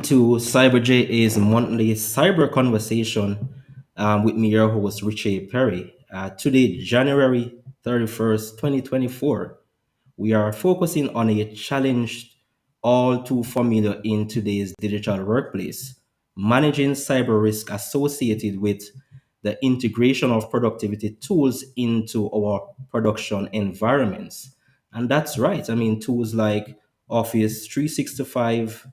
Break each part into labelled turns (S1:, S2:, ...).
S1: to CyberJ's monthly cyber conversation with me, your host, Richie Perry. Today, January 31st, 2024, we are focusing on a challenge all too familiar in today's digital workplace: managing cyber risk associated with the integration of productivity tools into our production environments. And that's right. I mean, tools like Office 365,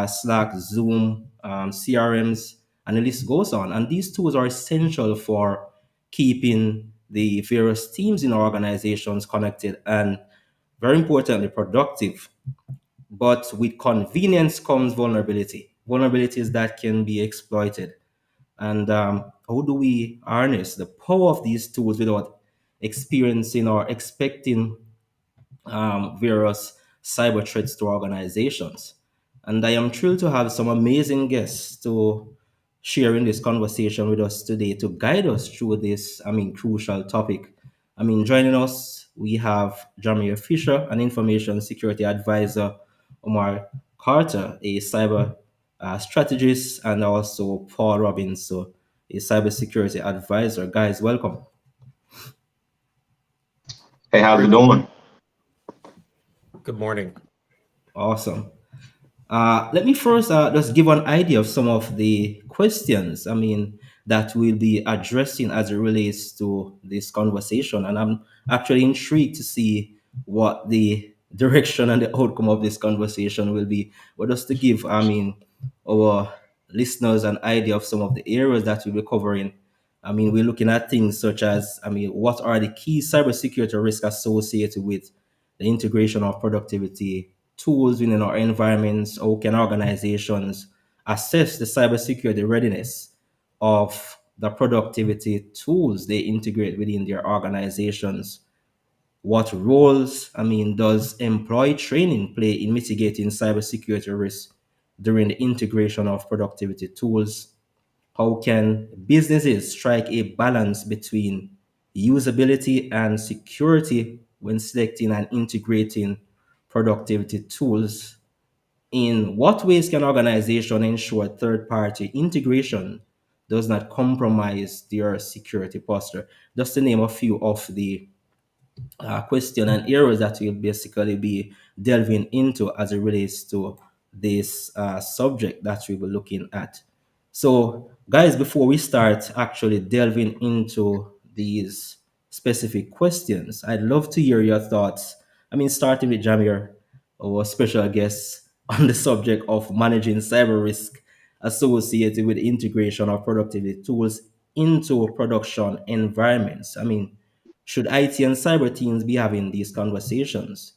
S1: Slack, Zoom, CRMs, and the list goes on. And these tools are essential for keeping the various teams in our organizations connected and, very importantly, productive. But with convenience comes vulnerability. Vulnerabilities that can be exploited. And how do we harness the power of these tools without experiencing or expecting various cyber threats to organizations? And I am thrilled to have some amazing guests to share in this conversation with us today to guide us through this, crucial topic. Joining us, we have Jamir Fisher, an information security advisor, Omar Carter, a cyber strategist, and also Paul Robbins, so a cybersecurity advisor. Guys, welcome.
S2: Hey, how's it doing?
S3: Good morning.
S1: Awesome. Let me first just give an idea of some of the questions, that we'll be addressing as it relates to this conversation. And I'm actually intrigued to see what the direction and the outcome of this conversation will be. But just to give, our listeners an idea of some of the areas that we'll be covering. We're looking at things such as, what are the key cybersecurity risks associated with the integration of productivity tools within our environments? How can organizations assess the cybersecurity readiness of the productivity tools they integrate within their organizations? What roles, does employee training play in mitigating cybersecurity risks during the integration of productivity tools? How can businesses strike a balance between usability and security when selecting and integrating productivity tools? In what ways can organizations ensure third party integration does not compromise their security posture? Just to name a few of the question and areas that we'll basically be delving into as it relates to this subject that we were looking at. So, guys, before we start actually delving into these specific questions, I'd love to hear your thoughts. Starting with Jamir, our special guest, on the subject of managing cyber risk associated with the integration of productivity tools into production environments. Should IT and cyber teams be having these conversations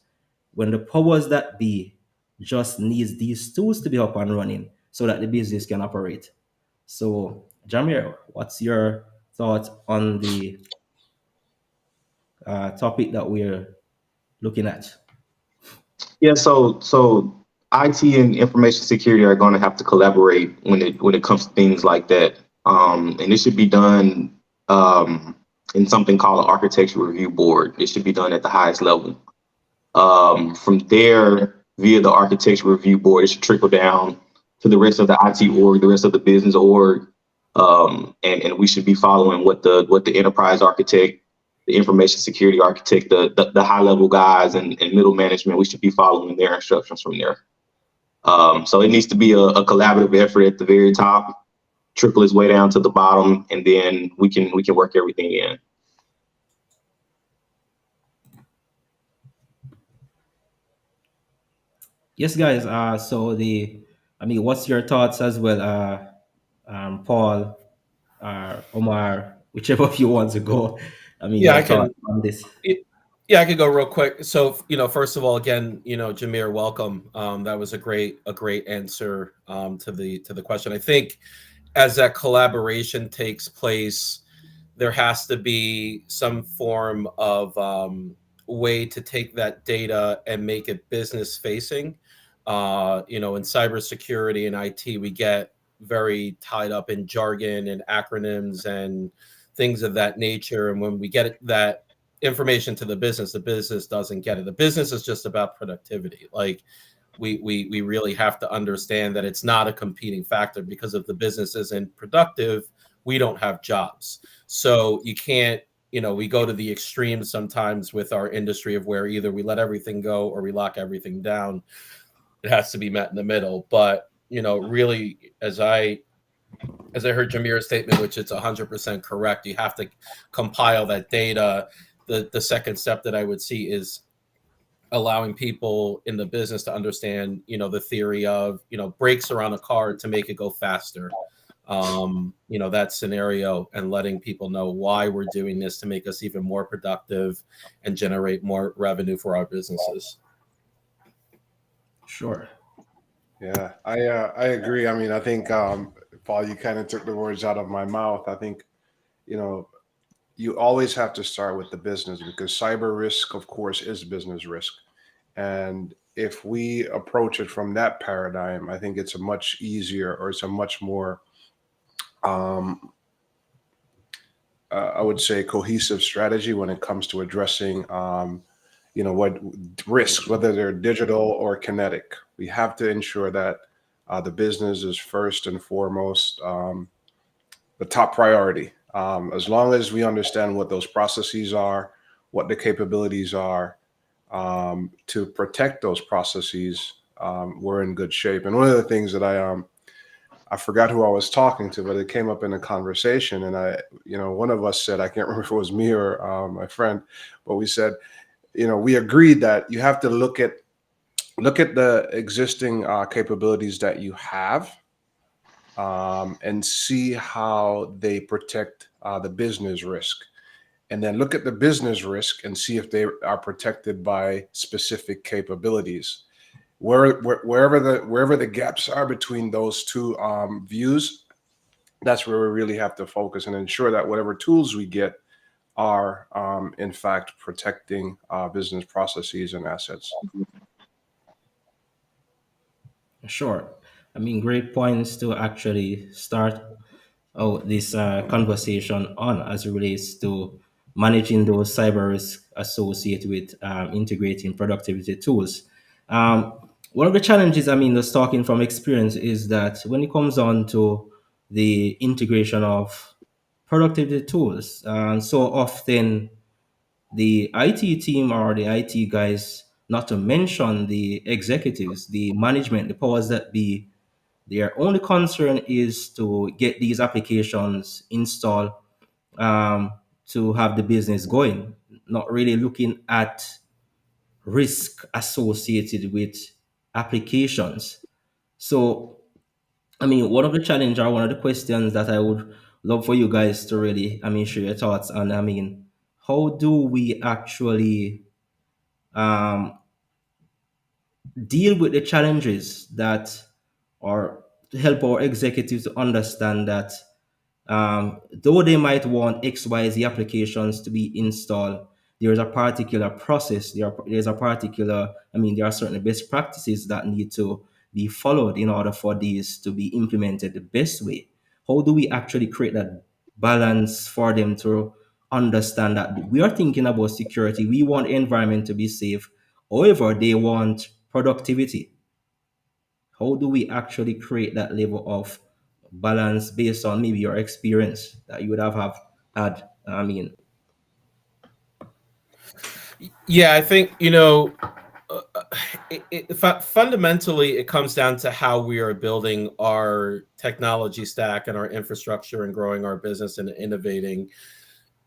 S1: when the powers that be just needs these tools to be up and running so that the business can operate? So, Jamir, what's your thought on the topic that we're looking at?
S2: Yeah, so IT and information security are going to have to collaborate when it comes to things like that, and it should be done in something called an architecture review board. It should be done at the highest level. From there, via the architecture review board, it should trickle down to the rest of the IT org, the rest of the business org, and we should be following what the enterprise architect, the information security architect, the high level guys and middle management. We should be following their instructions from there. So it needs to be a collaborative effort at the very top, trickle its way down to the bottom, and then we can work everything in.
S1: Yes, guys. What's your thoughts as well, Paul, Omar, whichever of you want to go?
S3: Yeah,
S1: Your
S3: I
S1: thoughts
S3: can.
S1: on this.
S3: Yeah, I could go real quick. So, first of all, again, Jameer, welcome. That was a great answer to the question. I think as that collaboration takes place, there has to be some form of way to take that data and make it business facing. In cybersecurity and IT, we get very tied up in jargon and acronyms and things of that nature. And when we get that information to the business doesn't get it. The business is just about productivity. Like we really have to understand that it's not a competing factor, because if the business isn't productive, we don't have jobs. So you can't, we go to the extreme sometimes with our industry of where either we let everything go or we lock everything down. It has to be met in the middle. But, really, as I heard Jameer's statement, which it's 100% correct, you have to compile that data. The second step that I would see is allowing people in the business to understand, the theory of, brakes around a car to make it go faster. That scenario, and letting people know why we're doing this to make us even more productive and generate more revenue for our businesses.
S1: Sure.
S4: Yeah, I agree. I mean, I think Paul, you kind of took the words out of my mouth. I think you know you always have to start with the business, because cyber risk, of course, is business risk. And if we approach it from that paradigm, I think it's a much easier, or it's a much more, um, I would say, cohesive strategy when it comes to addressing, what risks, whether they're digital or kinetic. We have to ensure that the business is first and foremost, the top priority. As long as we understand what those processes are, what the capabilities are, to protect those processes, we're in good shape. And one of the things that I forgot who I was talking to, but it came up in a conversation, and one of us said, I can't remember if it was me or my friend, but we said, we agreed that you have to look at the existing capabilities that you have, and see how they protect the business risk, and then look at the business risk and see if they are protected by specific capabilities. Wherever the gaps are between those two views, that's where we really have to focus and ensure that whatever tools we get are, in fact, protecting business processes and assets.
S1: Sure. I mean, great points to actually start this conversation on, as it relates to managing those cyber risks associated with integrating productivity tools. Um, One of the challenges, I mean, just talking from experience, is that when it comes on to the integration of productivity tools, so often the IT team or the IT guys, not to mention the executives, the management, the powers that be, their only concern is to get these applications installed, um, to have the business going, not really looking at risk associated with applications. So, I mean, one of the challenge or one of the questions that I would love for you guys to really, I mean, share your thoughts on. I mean, how do we actually um, deal with the challenges that, or to help our executives to understand that, though they might want XYZ applications to be installed, there is a particular process, there's a particular, I mean, there are certain best practices that need to be followed in order for these to be implemented the best way. How do we actually create that balance for them to understand that we are thinking about security? We want the environment to be safe. However, they want productivity. How do we actually create that level of balance based on maybe your experience that you would have had? I mean,
S3: Yeah, I think, uh, fundamentally, it comes down to how we are building our technology stack and our infrastructure and growing our business and innovating.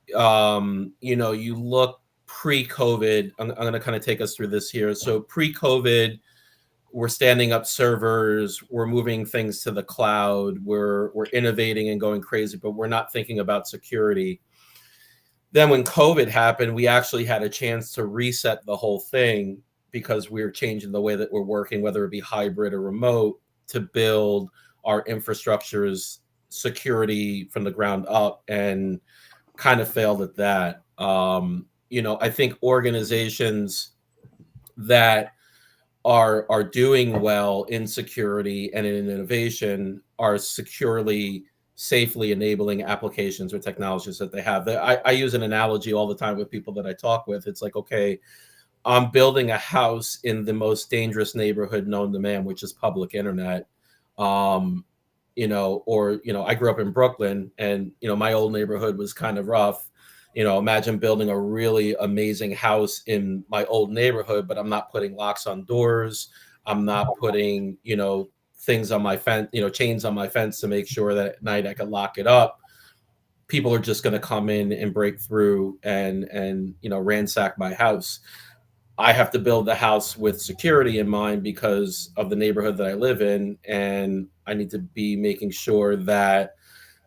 S3: You look pre-COVID. I'm going to kind of take us through this here. So pre-COVID, we're standing up servers, we're moving things to the cloud, we're innovating and going crazy, but we're not thinking about security. Then when COVID happened, we actually had a chance to reset the whole thing, because we're changing the way that we're working, whether it be hybrid or remote, to build our infrastructures security from the ground up, and kind of failed at that. I think organizations that are doing well in security and in innovation are securely, safely enabling applications or technologies that they have. I use an analogy all the time with people that I talk with. It's like, okay, I'm building a house in the most dangerous neighborhood known to man, which is public internet. Um, or, I grew up in Brooklyn, and, my old neighborhood was kind of rough. Imagine building a really amazing house in my old neighborhood, but I'm not putting locks on doors. I'm not putting, things on my fence, chains on my fence to make sure that at night I can lock it up. People are just going to come in and break through and ransack my house. I have to build the house with security in mind because of the neighborhood that I live in, and I need to be making sure that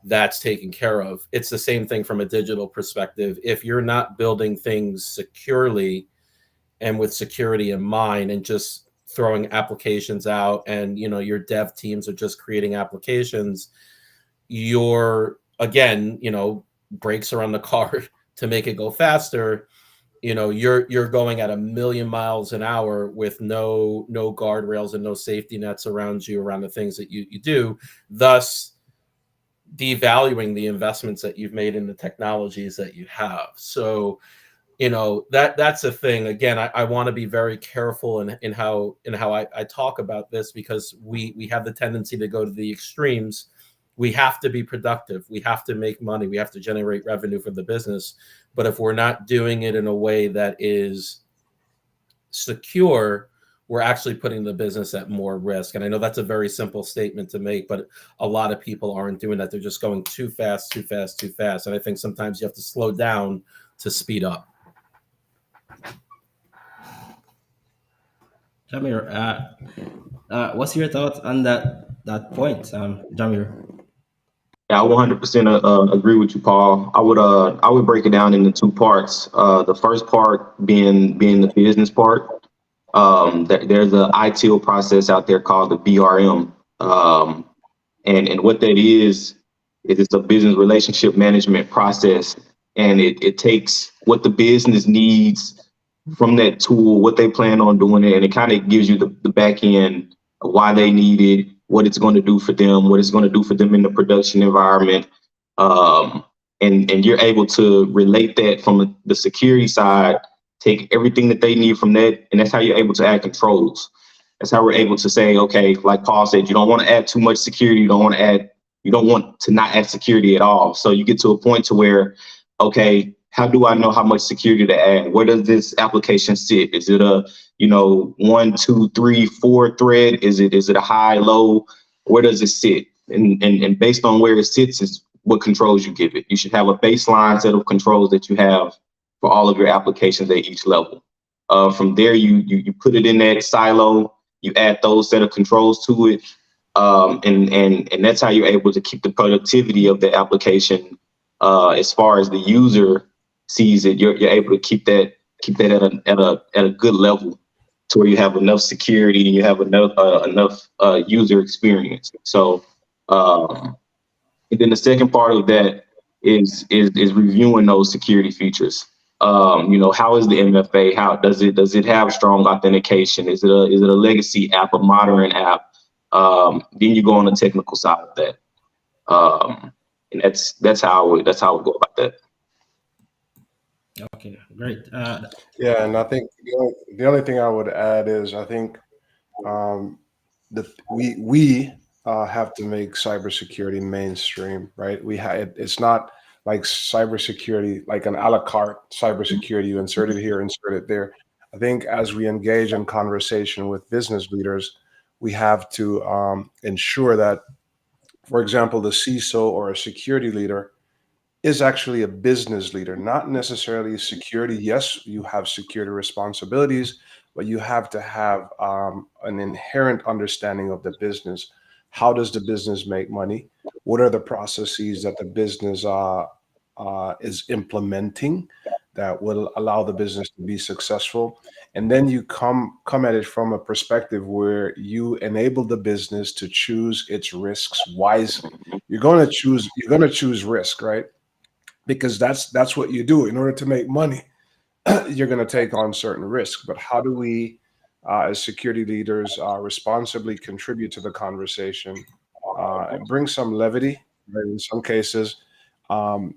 S3: that's taken care of. It's the same thing from a digital perspective. If you're not building things securely and with security in mind, and just throwing applications out, and your dev teams are just creating applications, you're, again, brakes are on the car to make it go faster. You're going at 1,000,000 miles an hour with no guardrails and no safety nets around you, around the things that you do, thus devaluing the investments that you've made in the technologies that you have. So that's a thing. Again, I want to be very careful in how I talk about this, because we have the tendency to go to the extremes. We have to be productive. We have to make money. We have to generate revenue for the business. But if we're not doing it in a way that is secure, we're actually putting the business at more risk. And I know that's a very simple statement to make, but a lot of people aren't doing that. They're just going too fast, too fast, too fast. And I think sometimes you have to slow down to speed up.
S1: Jamir, what's your thoughts on that point, Jamir?
S2: Yeah, I 100% agree with you, Paul. I would break it down into two parts. The first part being the business part. There's a ITIL process out there called the BRM, and what that is it's a business relationship management process, and it takes what the business needs from that tool, what they plan on doing it, and it kind of gives you the back end of why they need it, what it's going to do for them, what it's going to do for them in the production environment. And you're able to relate that from the security side, take everything that they need from that, and that's how you're able to add controls. That's how we're able to say, okay, like Paul said, you don't want to add too much security, you don't want to not add security at all. So you get to a point to where, okay, how do I know how much security to add? Where does this application sit? Is it a 1, 2, 3, 4 thread? Is it a high, low? Where does it sit? And based on where it sits is what controls you give it. You should have a baseline set of controls that you have for all of your applications at each level. From there, you put it in that silo. You add those set of controls to it, and that's how you're able to keep the productivity of the application. As far as the user sees it, you're able to keep that at a good level, to where you have enough security and you have enough user experience. So, and then the second part of that is reviewing those security features. How is the MFA? How does it have strong authentication? Is it a legacy app, a modern app? Then you go on the technical side of that, and that's how I would go about that.
S1: Okay, great.
S4: Yeah, and I think the only thing I would add is I think we have to make cybersecurity mainstream, right? It's not like cybersecurity, like an a la carte cybersecurity. You insert it here, insert it there. I think as we engage in conversation with business leaders, we have to ensure that, for example, the CISO or a security leader is actually a business leader, not necessarily security. Yes, you have security responsibilities, but you have to have an inherent understanding of the business. How does the business make money? What are the processes that the business is implementing that will allow the business to be successful? And then you come at it from a perspective where you enable the business to choose its risks wisely. You're going to choose risk, right? Because that's what you do in order to make money. You're going to take on certain risks. But how do we, as security leaders, responsibly contribute to the conversation and bring some levity? Right? In some cases, um,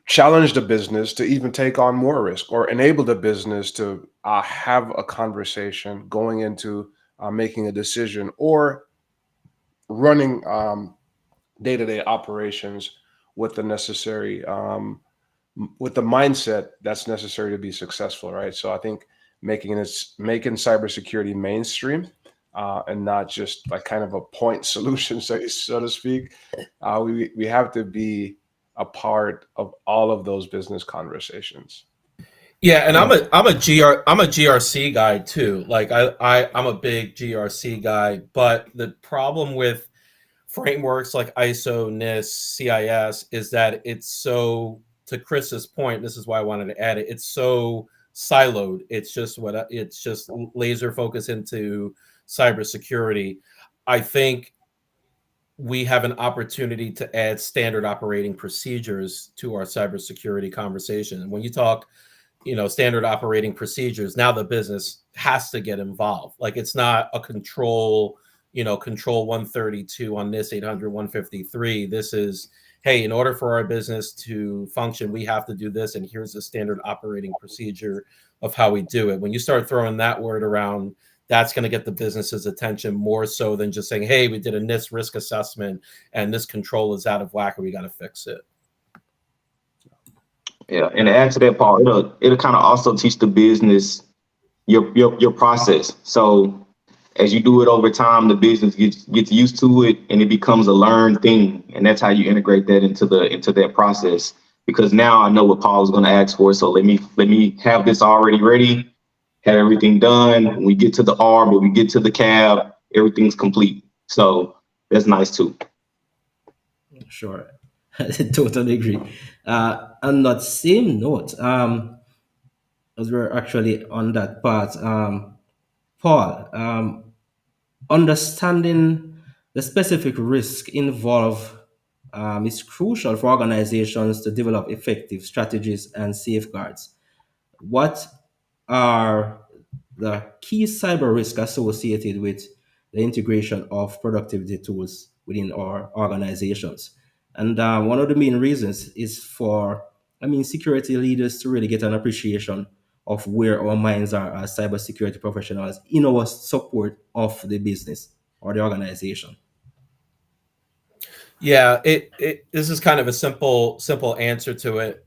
S4: challenge the business to even take on more risk, or enable the business to have a conversation going into making a decision, or running day-to-day operations with the necessary with the mindset that's necessary to be successful, right? So I think making cybersecurity mainstream, and not just like kind of a point solution, so to speak. We have to be a part of all of those business conversations.
S3: Yeah, and
S1: Sure.
S3: I'm a GRC guy too. Like I'm a big GRC guy, but the problem with frameworks like ISO, NIST, CIS is that it's so, to Chris's point, this is why I wanted to add it. It's so siloed. It's just laser focus into cybersecurity. I think we have an opportunity to add standard operating procedures to our cybersecurity conversation. And when you talk, standard operating procedures, now the business has to get involved. Like, it's not a control 132 on this 800 153. This is, hey, in order for our business to function, we have to do this, and here's the standard operating procedure of how we do it. When you start throwing that word around, that's going to get the business's attention more so than just saying, hey, we did a NIST risk assessment and this control is out of whack and we got to fix it.
S2: Yeah, and to add to that, Paul, it'll kind of also teach the business your process. So as you do it over time, the business gets used to it, and it becomes a learned thing. And that's how you integrate that into that process. Because now I know what Paul is going to ask for. So let me have this already ready, have everything done. When we get to the R, but we get to the cab, everything's complete. So that's nice too.
S1: Sure. I totally agree. On that same note, as we're actually on that part, Paul, understanding the specific risk involved is crucial for organizations to develop effective strategies and safeguards. What are the key cyber risks associated with the integration of productivity tools within our organizations? And one of the main reasons is for, security leaders to really get an appreciation of where our minds are as cybersecurity professionals in our support of the business or the organization.
S3: Yeah, this is kind of a simple answer to it.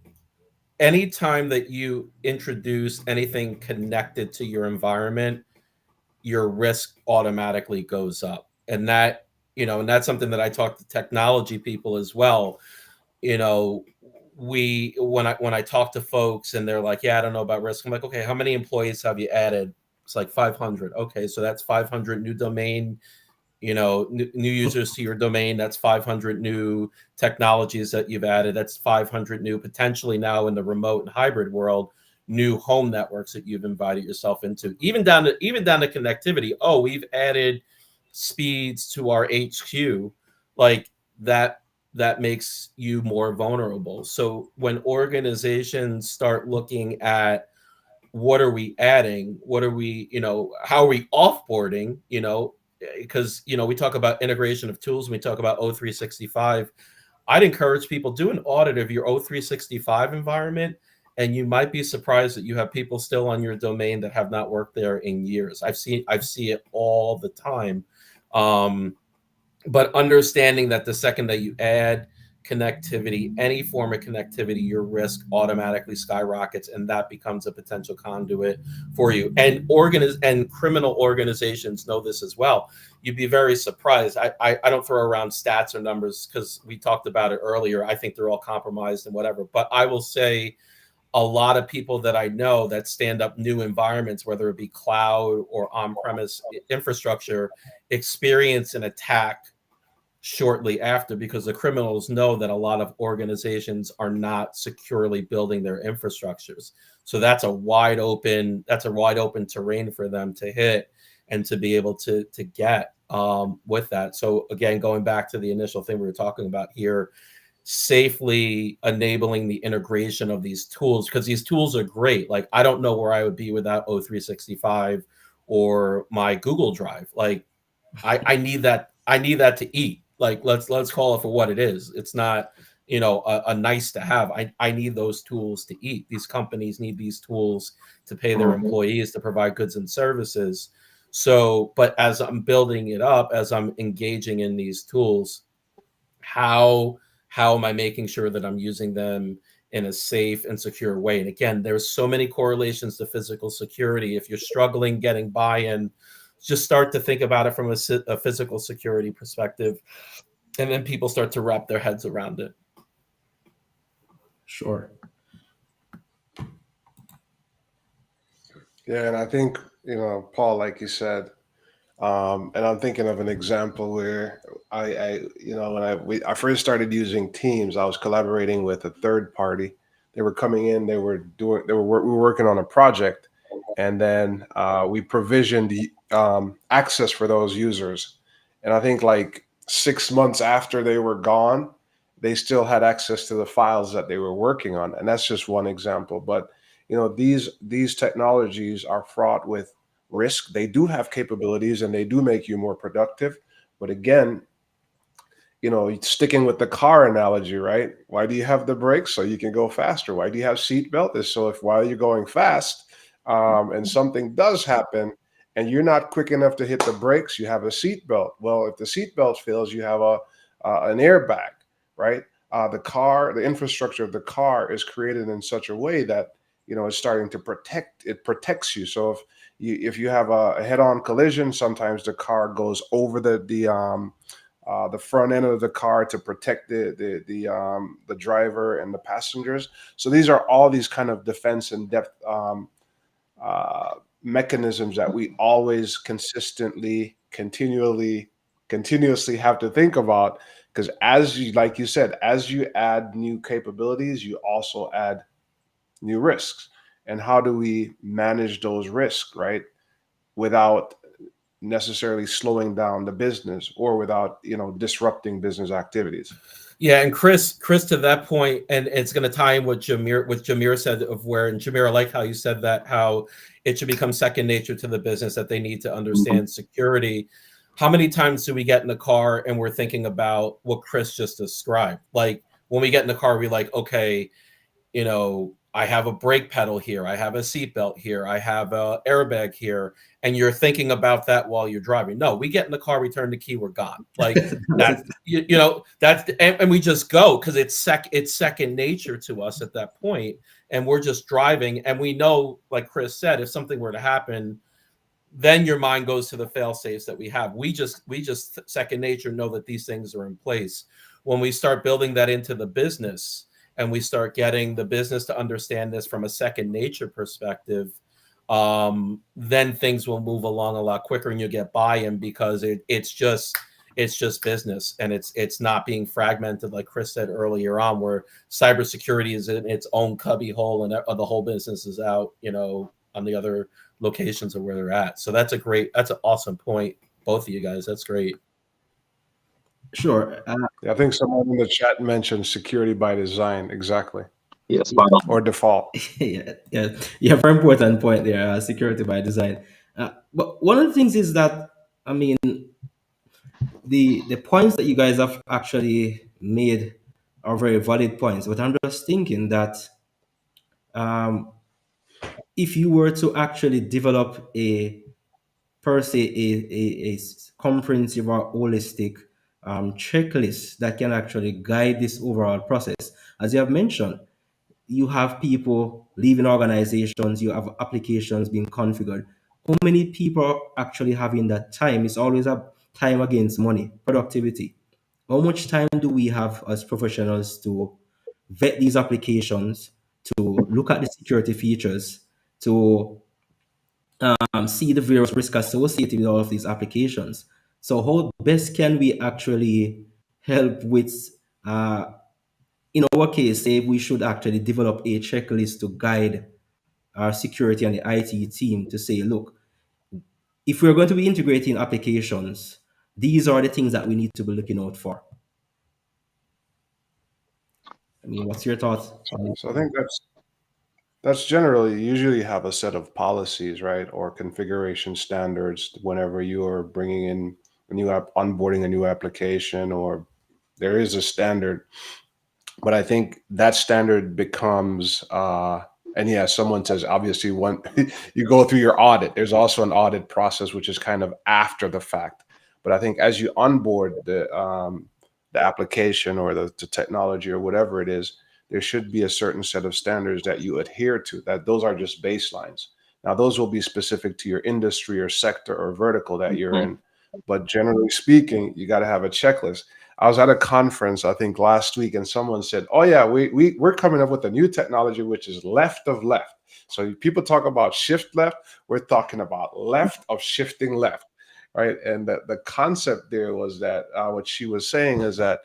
S3: Anytime that you introduce anything connected to your environment, your risk automatically goes up. And that's something that I talk to technology people as well. You know, when I talk to folks and they're like, yeah, I don't know about risk. I'm like, okay, how many employees have you added? It's like 500. Okay, so that's 500 new domain, new users to your domain. That's 500 new technologies that you've added. That's 500 new, potentially now in the remote and hybrid world, new home networks that you've invited yourself into, even down to connectivity. Oh, we've added speeds to our HQ, like that makes you more vulnerable. So when organizations start looking at, what are we adding, what are we, how are we offboarding, because we talk about integration of tools and we talk about O365. I'd encourage people, do an audit of your O365 environment, and you might be surprised that you have people still on your domain that have not worked there in years. I've seen it all the time. But understanding that the second that you add connectivity, any form of connectivity, your risk automatically skyrockets, and that becomes a potential conduit for you. And criminal organizations know this as well. You'd be very surprised. I don't throw around stats or numbers because we talked about it earlier. I think they're all compromised and whatever. But I will say, a lot of people that I know that stand up new environments, whether it be cloud or on-premise infrastructure, experience an attack shortly after, because the criminals know that a lot of organizations are not securely building their infrastructures. So that's a wide open terrain for them to hit and to be able to get with that. So again, going back to the initial thing we were talking about here, safely enabling the integration of these tools, because these tools are great. Like, I don't know where I would be without O365 or my Google Drive. Like, I need that to eat. Like, let's call it for what it is. It's not a nice to have. I need those tools to eat. These companies need these tools to pay their
S2: Mhm.
S3: employees, to provide goods and services. So, but as I'm building it up, as I'm engaging in these tools, how how am I making sure that I'm using them in a safe and secure way? And again, there's so many correlations to physical security. If you're struggling getting buy-in, just start to think about it from a physical security perspective, and then people start to wrap their heads around it.
S1: Sure.
S4: Yeah, and I think, Paul, like you said, and I'm thinking of an example where when I first started using Teams, I was collaborating with a third party. They were coming in, we were working on a project, and then we provisioned the access for those users. And I think like 6 months after they were gone, they still had access to the files that they were working on. And that's just one example. But these technologies are fraught with risk. They do have capabilities and they do make you more productive. But again, sticking with the car analogy, right? Why do you have the brakes? So you can go faster. Why do you have seatbelt? Is so if while you're going fast, and something does happen and you're not quick enough to hit the brakes, you have a seatbelt. Well, if the seatbelt fails, you have an airbag, right? The infrastructure of the car is created in such a way that it's starting to protects you. So if you have a head-on collision, sometimes the car goes over the front end of the car to protect the driver and the passengers. So these are all these kind of defense and depth uh, mechanisms that we always continuously have to think about, because like you said, as you add new capabilities, you also add new risks. And how do we manage those risks, right? Without necessarily slowing down the business or without disrupting business activities.
S3: Yeah, and Chris, to that point, and it's going to tie in what Jameer said of where, and Jameer, I like how you said that, how it should become second nature to the business, that they need to
S2: Mhm.
S3: understand security. How many times do we get in the car and we're thinking about what Chris just described? Like when we get in the car, we like, okay, I have a brake pedal here, I have a seatbelt here, I have a airbag here, and you're thinking about that while you're driving. No, we get in the car, we turn the key, we're gone. Like that, that's and we just go because it's second nature to us at that point, and we're just driving, and we know, like Chris said, if something were to happen, then your mind goes to the fail safes that we have. We just second nature know that these things are in place. When we start building that into the business and we start getting the business to understand this from a second nature perspective, then things will move along a lot quicker and you'll get buy-in because it's just business, and it's not being fragmented like Chris said earlier on, where cybersecurity is in its own cubby hole and the whole business is out, on the other locations of where they're at. So that's an awesome point, both of you guys. That's great.
S1: Sure.
S4: Yeah, I think someone in the chat mentioned security by design, exactly,
S2: Yeah, spot on.
S4: or default.
S1: Yeah, yeah, yeah. Very important point there. Security by design. But one of the things is that, I mean, the points that you guys have actually made are very valid points. But I'm just thinking that um, if you were to actually develop a per se a comprehensive or holistic checklist that can actually guide this overall process, as you have mentioned, you have people leaving organizations, you have applications being configured. How many people are actually having that time? It's always a time against money, productivity. How much time do we have as professionals to vet these applications, to look at the security features, to see the various risks associated with all of these applications? So, how best can we actually help with uh, in our case, say we should actually develop a checklist to guide our security and the IT team to say, look, if we're going to be integrating applications, these are the things that we need to be looking out for. I mean, what's your thoughts on
S4: So I think that's generally, you usually have a set of policies, right, or configuration standards whenever you are bringing in a new app, onboarding a new application, or there is a standard But I think that standard becomes, and yeah, someone says obviously when you go through your audit, there's also an audit process which is kind of after the fact. But I think as you onboard the application or the technology or whatever it is, there should be a certain set of standards that you adhere to. That those are just baselines. Now those will be specific to your industry or sector or vertical that you're
S2: Mhm.
S4: in. But generally speaking, you got to have a checklist. I was at a conference, I think last week, and someone said, "Oh yeah, we're coming up with a new technology which is left of left." So people talk about shift left, we're talking about left of shifting left, right? And the concept there was that what she was saying is that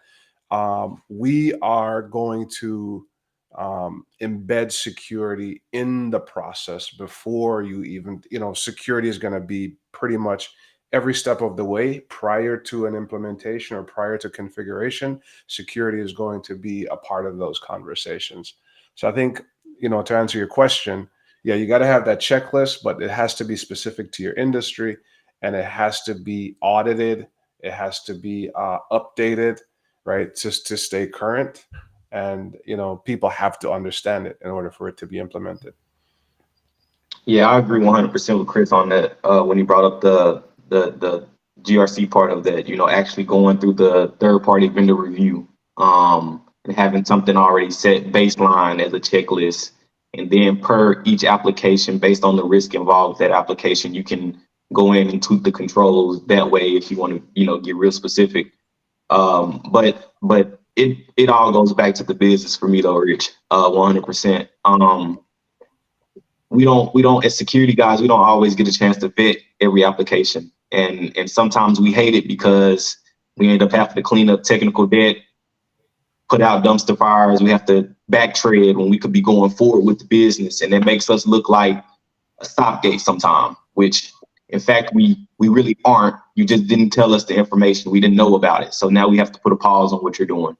S4: we are going to embed security in the process before you even, security is going to be pretty much every step of the way prior to an implementation or prior to configuration. Security is going to be a part of those conversations. So I think, to answer your question, yeah, you got to have that checklist, but it has to be specific to your industry and it has to be audited. It has to be updated, right? Just to stay current. And, people have to understand it in order for it to be implemented.
S2: Yeah, I agree 100% with Chris on that. When he brought up the GRC part of that, actually going through the third party vendor review, and having something already set baseline as a checklist, and then per each application, based on the risk involved with that application, you can go in and tweak the controls that way if you want to, get real specific. But it all goes back to the business for me though, Rich. 100%. We don't as security guys, we don't always get a chance to vet every application, and sometimes we hate it because we end up having to clean up technical debt, put out dumpster fires. We have to backtrade when we could be going forward with the business, and it makes us look like a stopgate sometime, which in fact we really aren't. You just didn't tell us the information, we didn't know about it, so now we have to put a pause on what you're doing,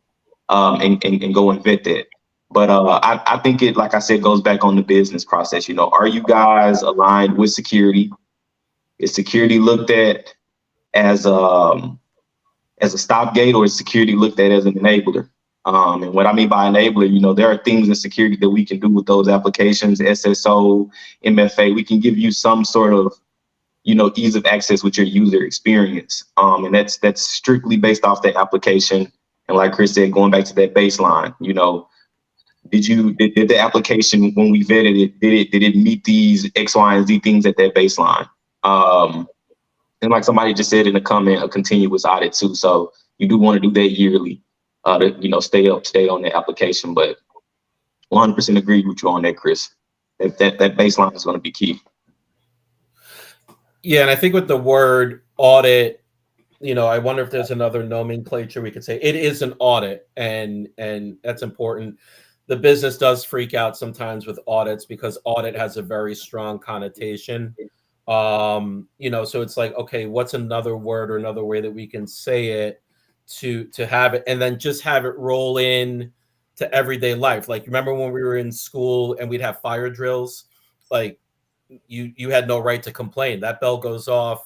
S2: and go and vet that. But I think it, like I said, goes back on the business process. Are you guys aligned with security? Is security looked at as as a stopgate, or is security looked at as an enabler? And what I mean by enabler, there are things in security that we can do with those applications, SSO, MFA. We can give you some sort of, ease of access with your user experience. And that's strictly based off the application. And like Chris said, going back to that baseline, did the application, when we vetted it, did it meet these X, Y, and Z things at that baseline? And like somebody just said in the comment, a continuous audit too. So you do want to do that yearly, to stay up to date on the application. But 100% agree with you on that, Chris. That baseline is going to be key.
S3: Yeah, and I think with the word audit, I wonder if there's another nomenclature we could say. It is an audit, and that's important. The business does freak out sometimes with audits because audit has a very strong connotation. So it's like, okay, what's another word or another way that we can say it to have it, and then just have it roll in to everyday life. Like, remember when we were in school and we'd have fire drills? Like, you had no right to complain. That bell goes off.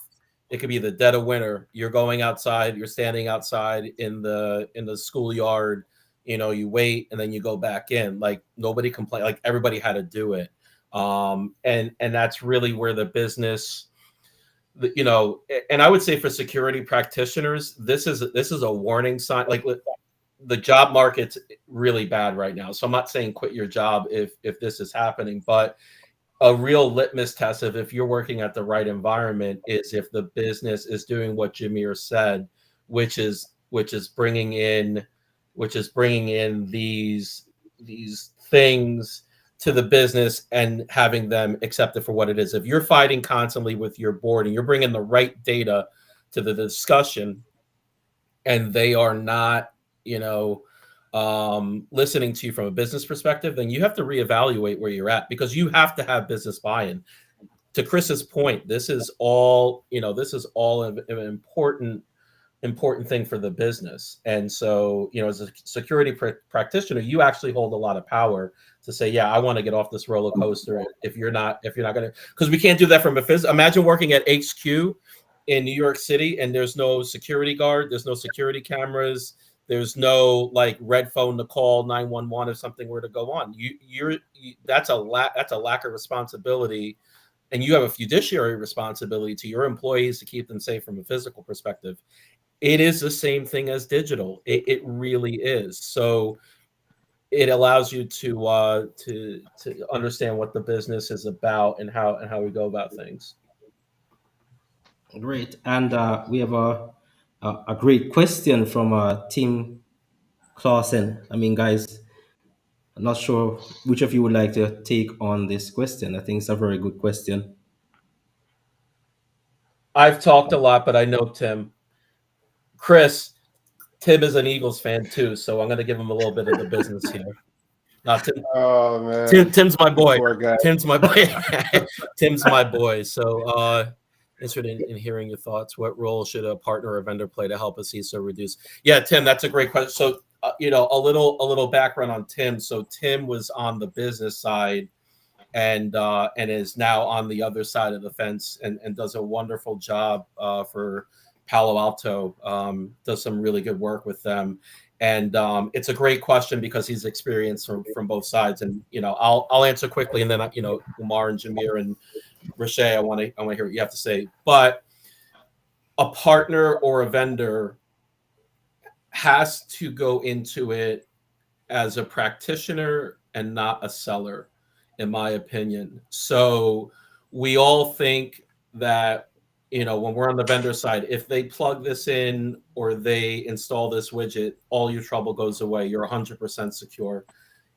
S3: It could be the dead of winter. You're going outside. You're standing outside in the schoolyard. You wait and then you go back in. Like, nobody complained. Like, everybody had to do it. And that's really where the business, and I would say for security practitioners, this is a warning sign. Like, the job market's really bad right now. So I'm not saying quit your job if this is happening, but a real litmus test of if you're working at the right environment is if the business is doing what Jameer said, which is bringing in these things to the business and having them accept it for what it is. If you're fighting constantly with your board and you're bringing the right data to the discussion, and they are not, listening to you from a business perspective, then you have to reevaluate where you're at, because you have to have business buy-in. To Chris's point, this is all an important thing for the business. And so, as a security practitioner, you actually hold a lot of power to say, yeah, I want to get off this roller coaster. If you're not going to, because we can't do that from a physical. Imagine working at HQ in New York City and there's no security guard, there's no security cameras, There's no like red phone to call 911 if something were to go on. That's a lack of responsibility, and you have a fiduciary responsibility to your employees to keep them safe from a physical perspective. It is the same thing as digital. It really is. So it allows you to understand what the business is about and how we go about things.
S1: Great. And we have a great question from Tim Clausen. I mean, guys, I'm not sure which of you would like to take on this question. I think it's a very good question.
S3: I've talked a lot, but I know Tim. Chris, Tim is an Eagles fan too, so I'm going to give him a little bit of the business here.
S4: Oh man,
S3: Tim's my boy.
S4: poor guy.
S3: Tim's my boy. Tim's my boy. So, interested in hearing your thoughts. What role should a partner or vendor play to help a CISO reduce? Yeah, Tim, that's a great question. So, a little background on Tim. So, Tim was on the business side and is now on the other side of the fence and does a wonderful job for Palo Alto. Does some really good work with them. And it's a great question because he's experienced from both sides. And I'll answer quickly, and then Umar and Jameer and Rashay, I want to hear what you have to say. But a partner or a vendor has to go into it as a practitioner and not a seller, in my opinion. So we all think that when we're on the vendor side, if they plug this in or they install this widget, all your trouble goes away. You're 100% secure.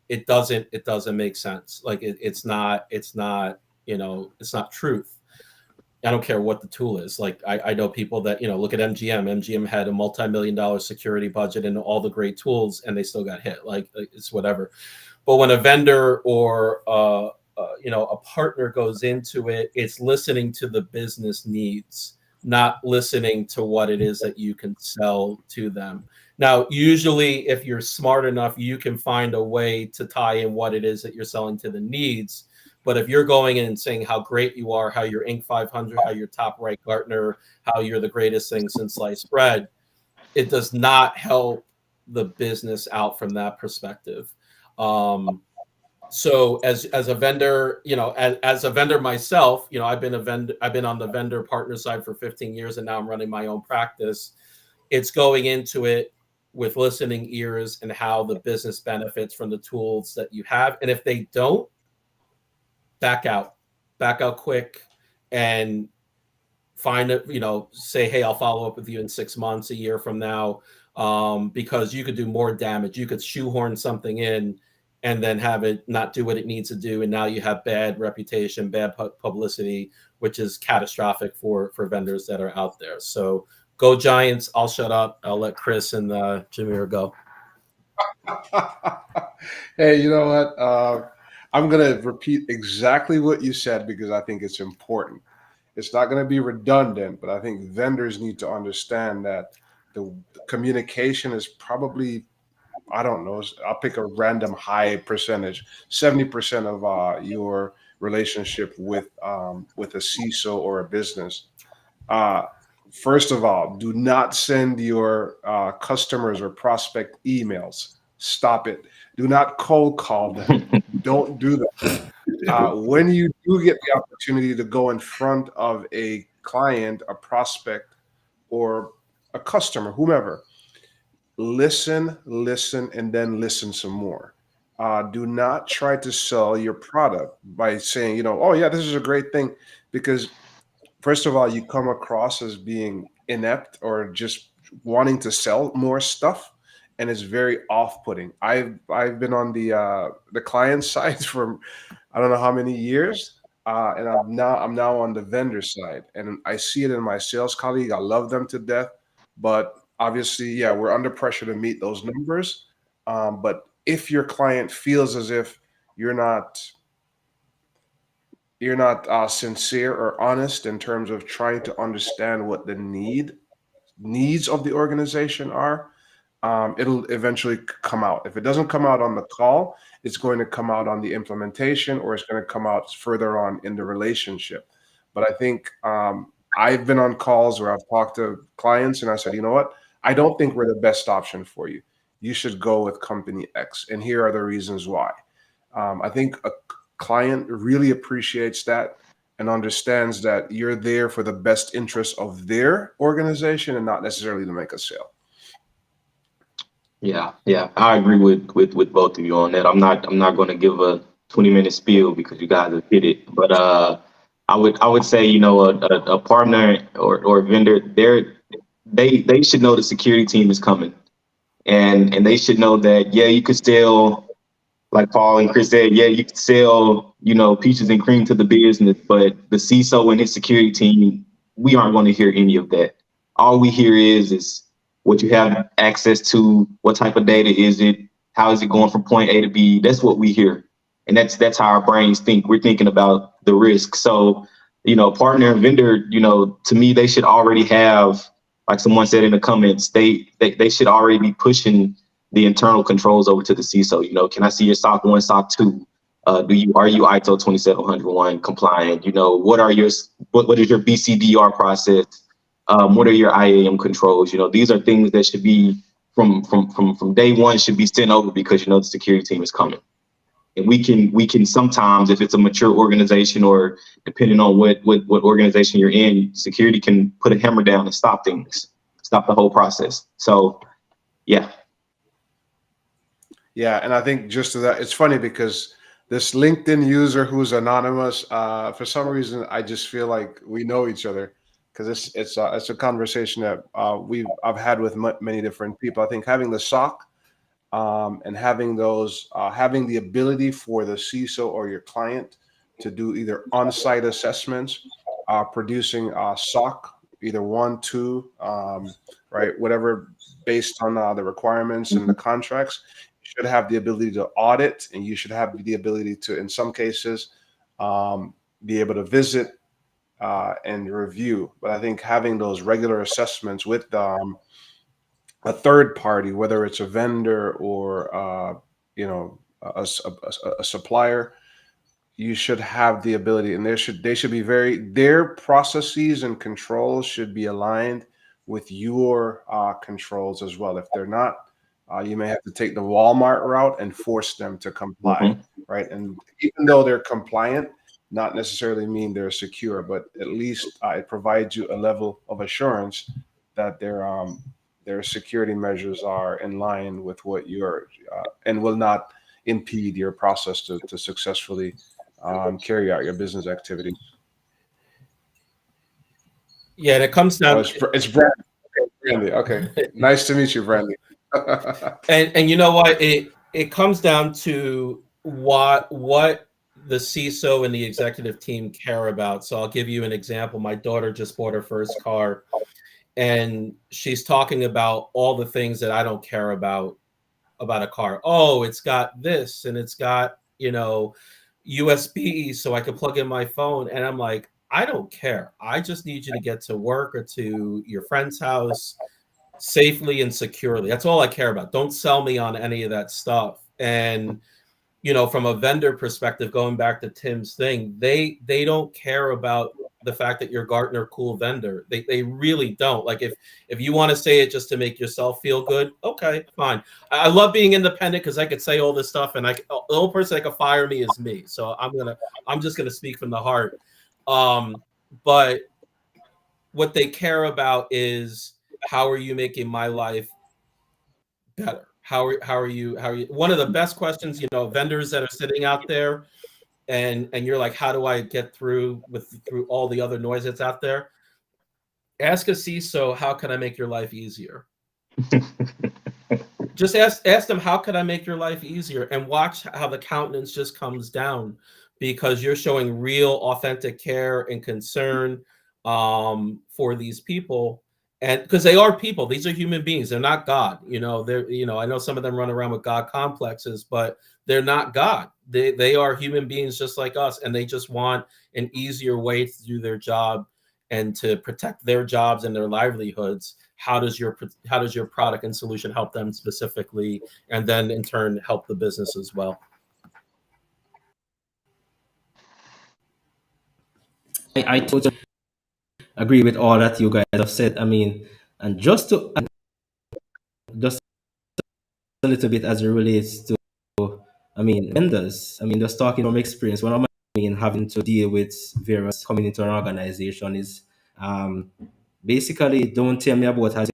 S3: It doesn't make sense. Like it's not truth. I don't care what the tool is. Like I know people that look at MGM. MGM had a multi-million-dollar security budget and all the great tools, and they still got hit. Like it's whatever. But when a vendor or a partner goes into it, it's listening to the business needs, not listening to what it is that you can sell to them. Now, usually, if you're smart enough, you can find a way to tie in what it is that you're selling to the needs. But if you're going in and saying how great you are, how you're Inc. 500, how you're top right Gartner, how you're the greatest thing since sliced bread, it does not help the business out from that perspective. So as a vendor, as a vendor myself, I've been on the vendor partner side for 15 years, and now I'm running my own practice. It's going into it with listening ears and how the business benefits from the tools that you have. And if they don't, back out quick and find it, say, hey, I'll follow up with you in 6 months, a year from now, because you could do more damage. You could shoehorn something in and then have it not do what it needs to do. And now you have bad reputation, bad publicity, which is catastrophic for vendors that are out there. So go Giants. I'll shut up. I'll let Chris and Jameer go.
S4: Hey, you know what? I'm going to repeat exactly what you said because I think it's important. It's not going to be redundant, but I think vendors need to understand that the communication is probably, I don't know, I'll pick a random high percentage, 70% of your relationship with a CISO or a business. First of all, do not send your customers or prospect emails. Stop it. Do not cold call them. Don't do that. When you do get the opportunity to go in front of a client, a prospect, or a customer, whomever, listen, and then listen some more. Do not try to sell your product by saying, oh yeah, this is a great thing, because first of all, you come across as being inept or just wanting to sell more stuff, and it's very off-putting. I've been on the client side for I don't know how many years, and I'm now on the vendor side, and I see it in my sales colleague. I love them to death, but obviously, yeah, we're under pressure to meet those numbers. But if your client feels as if you're not sincere or honest in terms of trying to understand what the needs of the organization are, it'll eventually come out. If it doesn't come out on the call, it's going to come out on the implementation, or it's going to come out further on in the relationship. But I think I've been on calls where I've talked to clients and I said, you know what? I don't think we're the best option for you. You should go with company X. And here are the reasons why. I think a client really appreciates that and understands that you're there for the best interest of their organization and not necessarily to make a sale.
S2: Yeah, yeah, I agree with both of you on that. I'm not going to give a 20-minute spiel because you guys have hit it. But I would say, a partner or a vendor, they should know the security team is coming, and they should know that, yeah, you could still, like Paul and Chris said, yeah, you could sell, peaches and cream to the business, but the CISO and his security team, we aren't going to hear any of that. All we hear is what you have access to, what type of data is it, how is it going from point A to B. That's what we hear, and that's how our brains think. We're thinking about the risk. So, partner and vendor, to me, they should already have, like someone said in the comments, they should already be pushing the internal controls over to the CISO. Can I see your SOC 1, SOC 2? Are you ISO 27001 compliant? What is your BCDR process? What are your IAM controls? These are things that should be from day one, should be sent over, because the security team is coming. And we can sometimes, if it's a mature organization, or depending on what organization you're in, security can put a hammer down and stop things, stop the whole process. So yeah.
S4: Yeah, and I think just to that, it's funny because this LinkedIn user who's anonymous, for some reason, I just feel like we know each other, because it's a conversation that I've had with many different people. I think having the SOC, and having having the ability for the CISO or your client to do either on-site assessments, producing SOC, either 1, 2, right, whatever, based on the requirements and the contracts. You should have the ability to audit, and you should have the ability to, in some cases, be able to visit and review. But I think having those regular assessments with a third party, whether it's a vendor or a supplier, you should have the ability, and they should be their processes and controls should be aligned with your controls as well. If they're not, you may have to take the Walmart route and force them to comply,
S2: Mhm.
S4: right? And even though they're compliant, not necessarily mean they're secure, but at least it provides you a level of assurance that their security measures are in line with what you're, and will not impede your process to successfully carry out your business activity.
S3: Yeah, and it comes
S4: Oh,
S3: down.
S4: it's Brandy. Okay, Brandy. Okay, nice to meet you, Brandy.
S3: And you know what? It comes down to what the CISO and the executive team care about. So I'll give you an example. My daughter just bought her first car, and she's talking about all the things that I don't care about a car. Oh, it's got this, and it's got, USB, so I can plug in my phone. And I'm like, I don't care. I just need you to get to work or to your friend's house safely and securely. That's all I care about. Don't sell me on any of that stuff. And from a vendor perspective, going back to Tim's thing, they don't care about the fact that you're Gartner cool vendor. They really don't. Like, if you want to say it just to make yourself feel good, okay, fine. I love being independent because I could say all this stuff, and the only person that can fire me is me. So I'm just gonna speak from the heart. But what they care about is, how are you making my life better? How are you? One of the best questions, vendors that are sitting out there, and you're like, how do I get through all the other noise that's out there? Ask a CISO, how can I make your life easier? Just ask them, how can I make your life easier? And watch how the countenance just comes down, because you're showing real, authentic care and concern for these people. And because they are people, these are human beings. They're not God. I know some of them run around with God complexes, but they're not God. They are human beings just like us, and they just want an easier way to do their job and to protect their jobs and their livelihoods. How does your product and solution help them specifically, and then in turn help the business as well?
S1: I totally agree with all that you guys have said. I mean, and just to a little bit as it relates to, vendors. Just talking from experience, one of my, having to deal with various coming into an organization is, basically, don't tell me about, as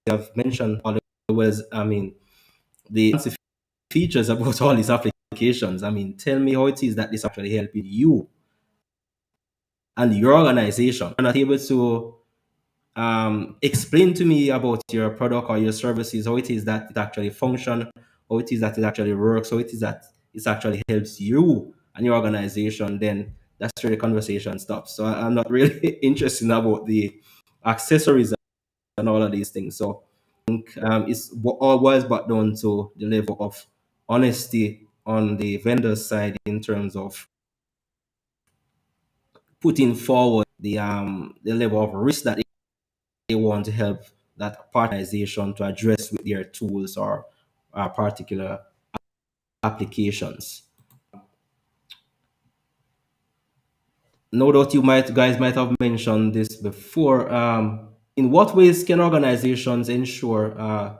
S1: you have mentioned, all the was, the fancy features about all these applications. Tell me how it is that this actually helping you and your organization. You're not able to explain to me about your product or your services, how it is that it actually function, how it is that it actually works, how it is that it actually helps you and your organization, then that's where the conversation stops. So I'm not really interested about the accessories and all of these things. So I think all boils back down to the level of honesty on the vendor side in terms of putting forward the level of risk that they want to help that partnerization to address with their tools or particular applications. No doubt you guys might have mentioned this before. In what ways can organizations ensure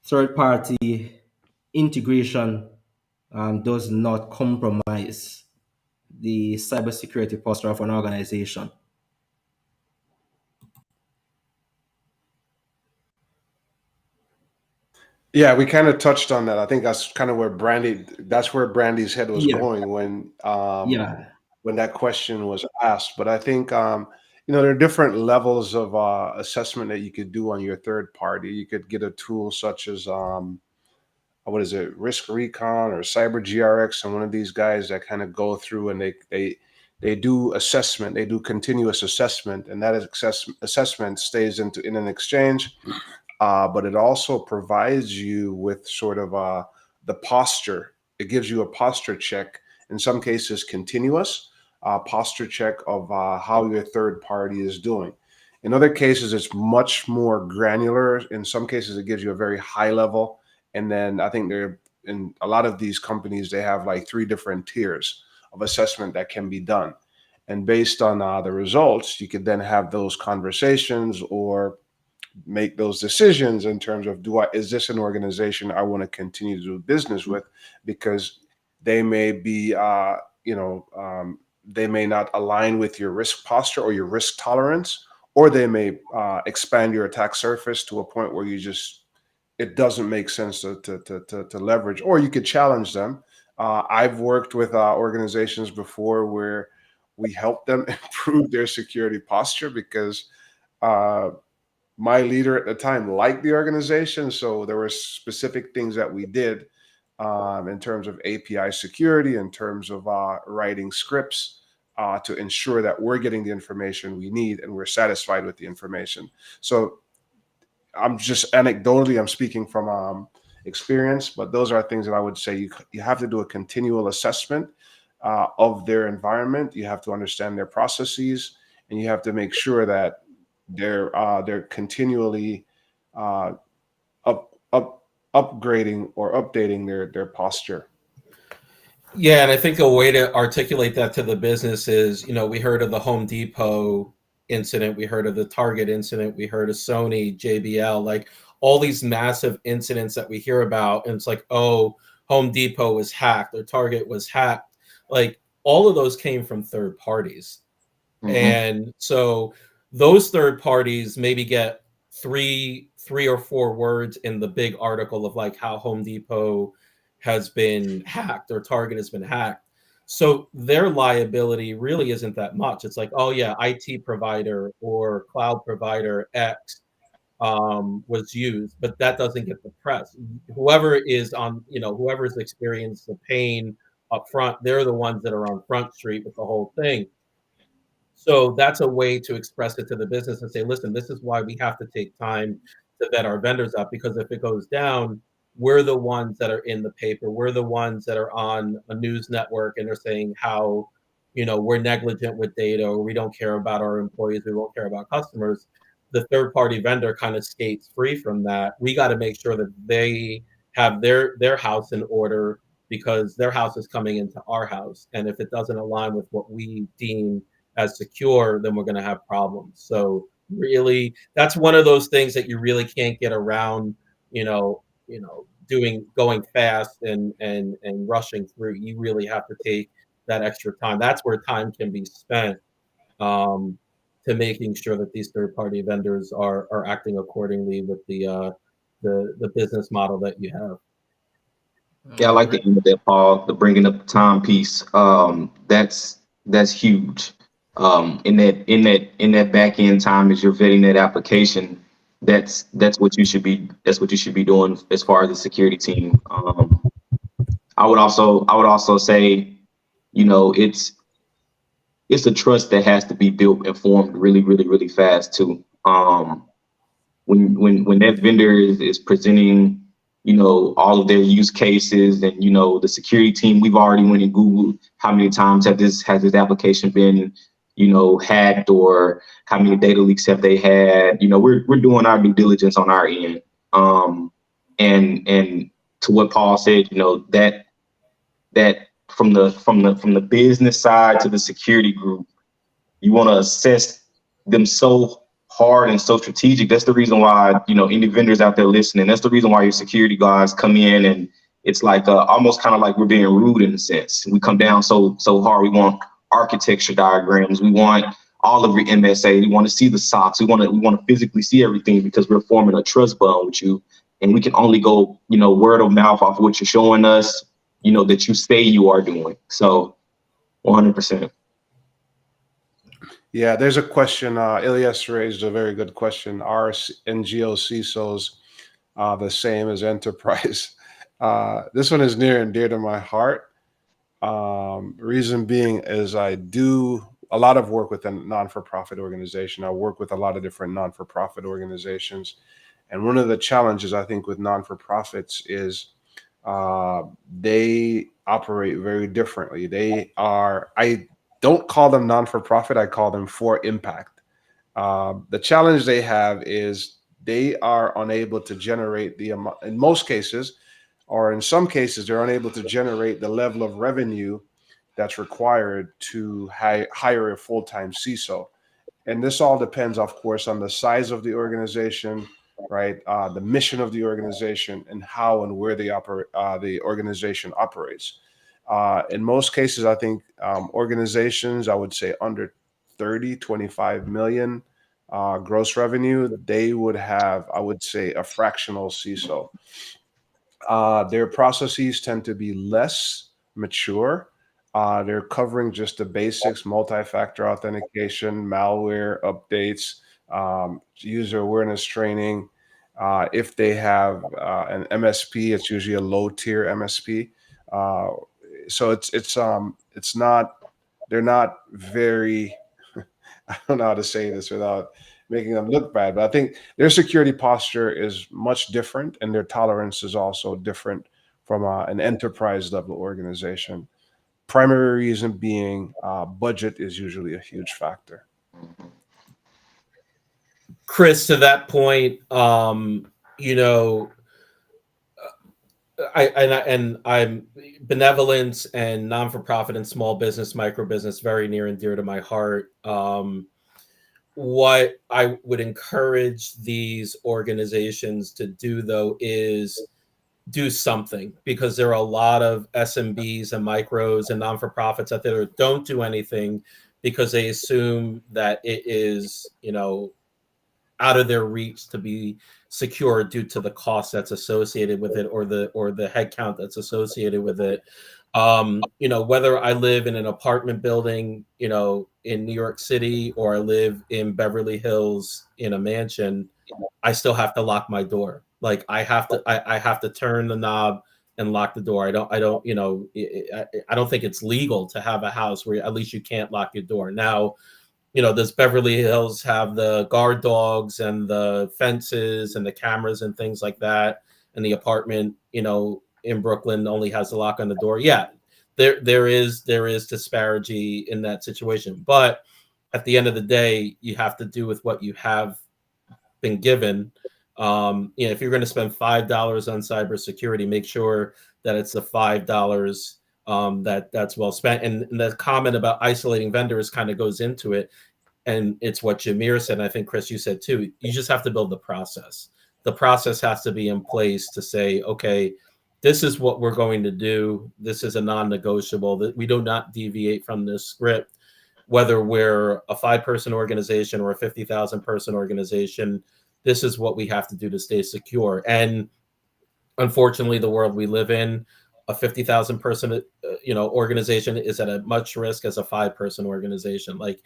S1: third party integration does not compromise the cybersecurity posture of an organization?
S4: Yeah, we kind of touched on that. I think that's kind of where that's where Brandy's head was
S1: Yeah,
S4: going
S1: yeah,
S4: when that question was asked. But I think, there are different levels of assessment that you could do on your third party. You could get a tool such as, what is it, Risk Recon or Cyber GRX, and one of these guys that kind of go through and they do assessment, they do continuous assessment, and that assessment stays in an exchange. But it also provides you with sort of the posture. It gives you a posture check, in some cases continuous posture check of how your third party is doing. In other cases, it's much more granular. In some cases, it gives you a very high level. And then I think in a lot of these companies, they have like 3 different tiers of assessment that can be done. And based on the results, you could then have those conversations or make those decisions in terms of is this an organization I want to continue to do business with, because they may be they may not align with your risk posture or your risk tolerance, or they may expand your attack surface to a point where it doesn't make sense to leverage, or you could challenge them. I've worked with organizations before where we help them improve their security posture because my leader at the time liked the organization. So there were specific things that we did in terms of API security, in terms of writing scripts to ensure that we're getting the information we need and we're satisfied with the information. So I'm just anecdotally, I'm speaking from experience, but those are things that I would say you have to do a continual assessment of their environment. You have to understand their processes, and you have to make sure that they're continually uh, upgrading or updating their posture.
S3: Yeah, and I think a way to articulate that to the business is, we heard of the Home Depot incident, we heard of the Target incident, we heard of Sony, JBL, like all these massive incidents that we hear about, and it's like, oh, Home Depot was hacked or Target was hacked. Like all of those came from third parties.
S2: Mm-hmm.
S3: And so those third parties maybe get three or four words in the big article of like how Home Depot has been hacked or Target has been hacked. So their liability really isn't that much. It's like, oh yeah, IT provider or cloud provider X was used, but that doesn't get the press. Whoever is on, whoever's experienced the pain up front, they're the ones that are on Front Street with the whole thing. So that's a way to express it to the business and say, listen, this is why we have to take time to vet our vendors up, because if it goes down, we're the ones that are in the paper. We're the ones that are on a news network and they're saying how, we're negligent with data, or we don't care about our employees, we won't care about customers. The third party vendor kind of skates free from that. We got to make sure that they have their house in order, because their house is coming into our house. And if it doesn't align with what we deem as secure, then we're going to have problems. So really, that's one of those things that you really can't get around, going fast and rushing through. You really have to take that extra time. That's where time can be spent to making sure that these third-party vendors are acting accordingly with the business model that you have.
S2: Yeah, I like the end of that, Paul. The bringing up the time piece. That's huge. In that back end time as you're vetting that application, that's what you should be doing as far as the security team. I would also say, it's a trust that has to be built and formed really, really, really fast too. When that vendor is presenting, all of their use cases, and the security team, we've already went and Googled how many times has this application been, hacked, or how many data leaks have they had. We're doing our due diligence on our end. And to what Paul said, that from the business side to the security group, you want to assess them so hard and so strategic. That's the reason why, any vendors out there listening, that's the reason why your security guys come in, and it's like almost kind of like we're being rude in a sense. We come down so hard. We want architecture diagrams. We want all of your MSA. We want to see the socks. We want to physically see everything, because we're forming a trust bond with you, and we can only go, word of mouth off of what you're showing us, that you say you are doing. So 100%.
S4: Yeah, there's a question. Ilyas raised a very good question. Are NGO CISOs the same as enterprise? This one is near and dear to my heart. Reason being is I do a lot of work with a non-for-profit organization. I work with a lot of different non-for-profit organizations. And one of the challenges I think with non-for-profits is they operate very differently. I don't call them non-for-profit, I call them for impact. The challenge they have is they are unable to generate the amount, in most cases, or in some cases, they're unable to generate the level of revenue that's required to hire a full-time CISO. And this all depends, of course, on the size of the organization, right? The mission of the organization, and how and where the organization operates. In most cases, I think organizations, I would say under 25 million gross revenue, they would have, I would say, a fractional CISO. Their processes tend to be less mature. They're covering just the basics: multi-factor authentication, malware updates, user awareness training. If they have an MSP, it's usually a low-tier MSP. So it's not, they're not very, I don't know how to say this without making them look bad, but I think their security posture is much different, and their tolerance is also different from an enterprise level organization. Primary reason being budget is usually a huge factor.
S3: Chris, to that point, I'm benevolence and non-for-profit and small business, micro business, very near and dear to my heart. What I would encourage these organizations to do, though, is do something, because there are a lot of SMBs and micros and non-for-profits out there that don't do anything because they assume that it is, out of their reach to be secure due to the cost that's associated with it, or the headcount that's associated with it. Whether I live in an apartment building, in New York City, or I live in Beverly Hills in a mansion, I still have to lock my door. Like I have to turn the knob and lock the door. I don't think it's legal to have a house where at least you can't lock your door. Now, does Beverly Hills have the guard dogs and the fences and the cameras and things like that? And the apartment, in Brooklyn only has the lock on the door. Yeah, there is disparity in that situation. But at the end of the day, you have to do with what you have been given. If you're going to spend $5 on cybersecurity, make sure that it's the $5 that's well spent. And the comment about isolating vendors kind of goes into it. And it's what Jameer said. And I think, Chris, you said too, you just have to build the process. the process has to be in place to say, okay, this is what we're going to do. This is a non-negotiable, that we do not deviate from this script, whether we're a 5-person organization or a 50,000 person organization. This is what we have to do to stay secure. And unfortunately, the world we live in, a 50,000 person organization is at a much risk as a 5-person organization. Like,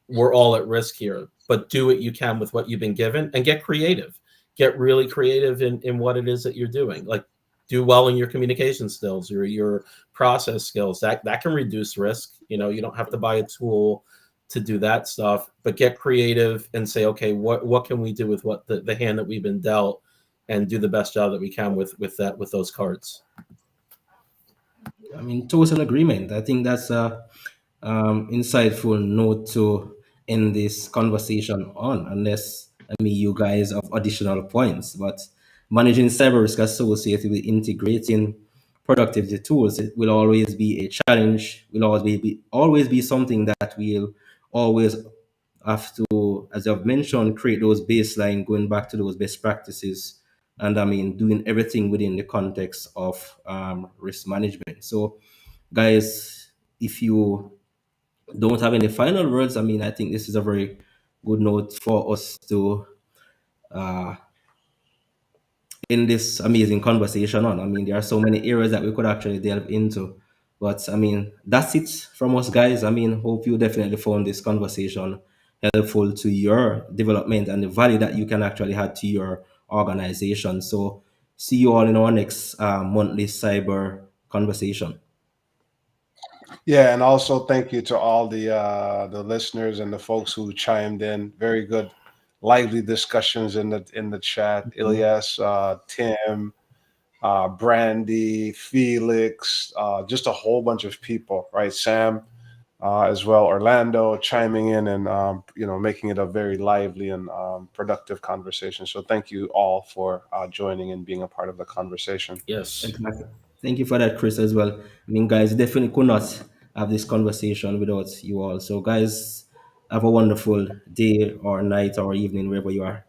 S3: we're all at risk here, but do what you can with what you've been given and get creative. Get really creative in what it is that you're doing. Like, do well in your communication skills, your process skills. That can reduce risk. You don't have to buy a tool to do that stuff, but get creative and say, okay, what can we do with what the hand that we've been dealt, and do the best job that we can with those cards.
S1: I mean, total agreement. I think that's a insightful note to end this conversation on, unless you guys have additional points. But managing cyber risk associated with integrating productivity tools, it will always be a challenge. Will always be something that we'll always have to, as I've mentioned, create those baseline, going back to those best practices, and doing everything within the context of risk management. So, guys, if you don't have any final words, I think this is a very good note for us to end this amazing conversation on. There are so many areas that we could actually delve into. But that's it from us, guys. Hope you definitely found this conversation helpful to your development and the value that you can actually add to your organization. So, see you all in our next monthly cyber conversation.
S4: Yeah, and also thank you to all the listeners and the folks who chimed in. Very good, lively discussions in the chat. Ilyas, Tim, Brandy, Felix, just a whole bunch of people, right? Sam, as well, Orlando chiming in and making it a very lively and productive conversation. So thank you all for joining and being a part of the conversation.
S3: Yes.
S1: Exactly. Thank you for that, Chris, as well. Guys, definitely could not have this conversation without you all. So, guys, have a wonderful day or night or evening, wherever you are.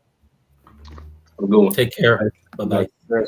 S2: I'm going.
S3: Take care. Bye
S1: Bye.
S3: bye.